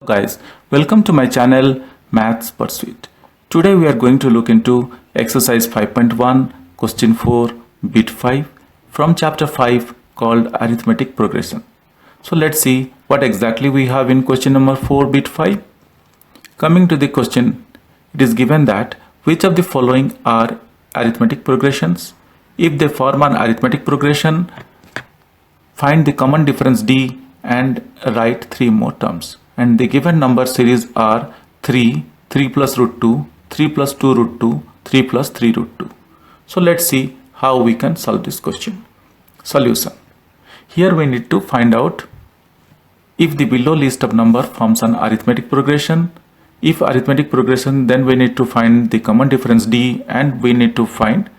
guys, welcome to my channel Maths Pursuit. Today we are going to look into exercise 5.1 question 4 bit 5 from chapter 5 called arithmetic progression. So let's see what exactly we have in question number 4 bit 5. Coming to the question, it is given that which of the following are arithmetic progressions? If they form an arithmetic progression, find the common difference d and write 3 more terms. And the given number series are 3, 3 plus root 2, 3 plus 2 root 2, 3 plus 3 root 2. So let's see how we can solve this question. Solution. Here we need to find out if the below list of number forms an arithmetic progression. If arithmetic progression, then we need to find the common difference d and we need to find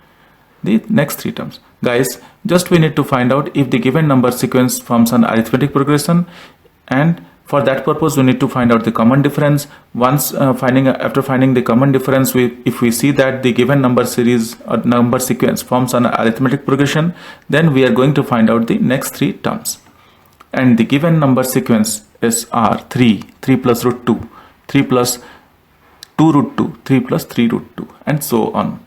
the next 3 terms. Guys, just we need to find out if the given number sequence forms an arithmetic progression, and for that purpose we need to find out the common difference. Once after finding the common difference, if we see that the given number series or number sequence forms an arithmetic progression, then we are going to find out the next 3 terms. And the given number sequence is r 3, 3 plus root 2, 3 plus 2 root 2, 3 plus 3 root 2, and so on.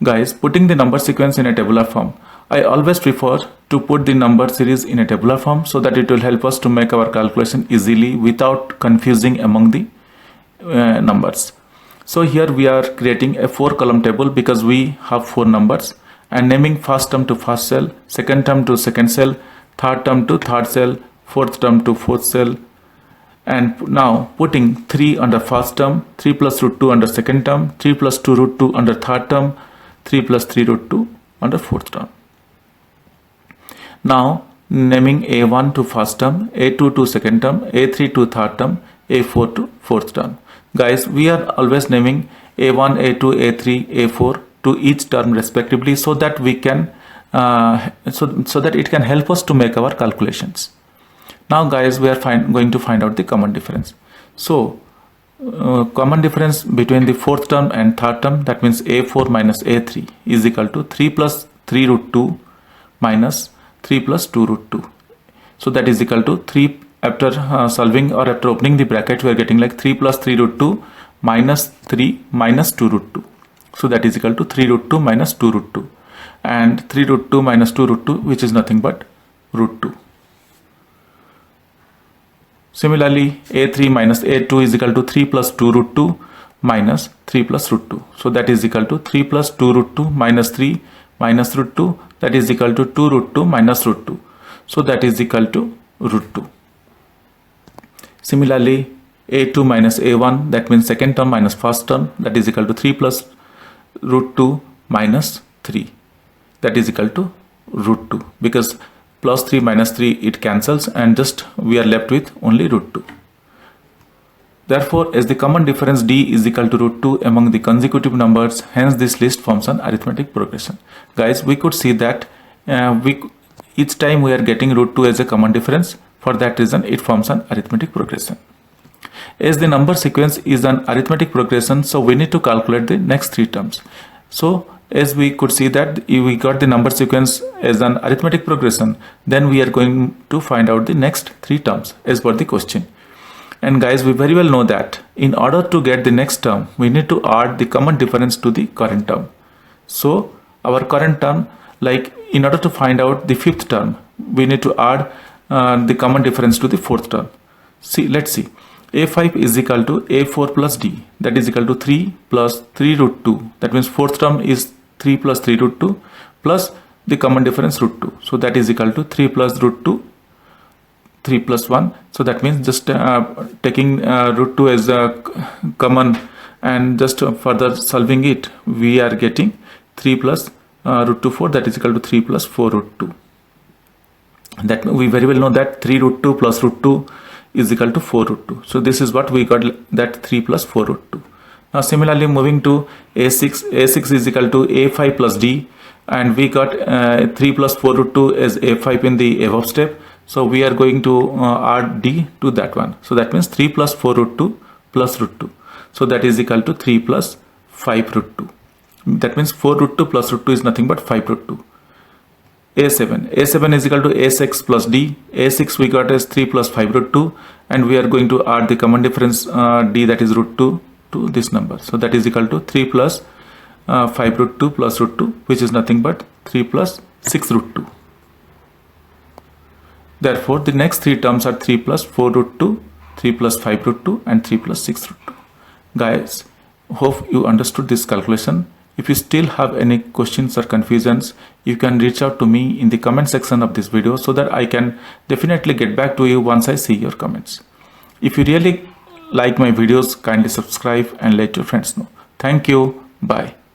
Guys, putting the number sequence in a tabular form, I always prefer to put the number series in a tabular form so that it will help us to make our calculation easily without confusing among the numbers. So here we are creating a 4-column table because we have 4 numbers, and naming first term to first cell, second term to second cell, third term to third cell, fourth term to fourth cell, and now putting 3 under first term, 3 plus root 2 under second term, 3 plus 2 root 2 under third term, 3 plus 3 root 2 under fourth term. Now naming A1 to first term, A2 to second term, A3 to third term, A4 to fourth term. Guys, we are always naming A1, A2, A3, A4 to each term respectively so that we can so that it can help us to make our calculations. Now guys, we are going to find out the common difference. So common difference between the fourth term and third term, that means A4 minus A3 is equal to 3 plus 3 root 2 minus 3 plus 2 root 2. So that is equal to 3, after solving or after opening the bracket, we are getting like 3 plus 3 root 2 minus 3 minus 2 root 2. So that is equal to 3 root 2 minus 2 root 2. And 3 root 2 minus 2 root 2, which is nothing but root 2. Similarly, A3 minus A2 is equal to 3 plus 2 root 2 minus 3 plus root 2. So that is equal to 3 plus 2 root 2 minus 3 minus root 2, that is equal to 2 root 2 minus root 2. So that is equal to root 2. Similarly, A2 minus A1, that means second term minus first term, that is equal to 3 plus root 2 minus 3, that is equal to root 2, because plus 3 minus 3 it cancels and just we are left with only root 2. Therefore, as the common difference d is equal to root 2 among the consecutive numbers, hence this list forms an arithmetic progression. Guys, we could see that each time we are getting root 2 as a common difference. For that reason, it forms an arithmetic progression. As the number sequence is an arithmetic progression, so we need to calculate the next 3 terms. So as we could see that if we got the number sequence as an arithmetic progression, then we are going to find out the next 3 terms as per the question. And guys, we very well know that in order to get the next term, we need to add the common difference to the current term. So our current term, like in order to find out the 5th term, we need to add the common difference to the 4th term. See, let's see. A5 is equal to A4 plus D, that is equal to 3 plus 3 root 2. That means 4th term is 3 plus 3 root 2 plus the common difference root 2. So that is equal to 3 plus root 2, 3 plus 1. So that means just taking root 2 as a common and just further solving it, we are getting 3 plus root 2 4, that is equal to 3 plus 4 root 2. That we very well know that 3 root 2 plus root 2 is equal to 4 root 2. So this is what we got, that 3 plus 4 root 2. Now similarly, moving to A6, A6 is equal to A5 plus D, and we got 3 plus 4 root 2 as A5 in the above step. So we are going to add D to that one. So that means 3 plus 4 root 2 plus root 2. So that is equal to 3 plus 5 root 2. That means 4 root 2 plus root 2 is nothing but 5 root 2. A7 is equal to A6 plus D. A6 we got as 3 plus 5 root 2, and we are going to add the common difference D, that is root 2, to this number. So that is equal to 3 plus 5 root 2 plus root 2, which is nothing but 3 plus 6 root 2. Therefore, the next three terms are 3 plus 4 root 2, 3 plus 5 root 2, and 3 plus 6 root 2. Guys, hope you understood this calculation. If you still have any questions or confusions, you can reach out to me in the comment section of this video so that I can definitely get back to you once I see your comments. If you really like my videos, kindly subscribe and let your friends know. Thank you. Bye.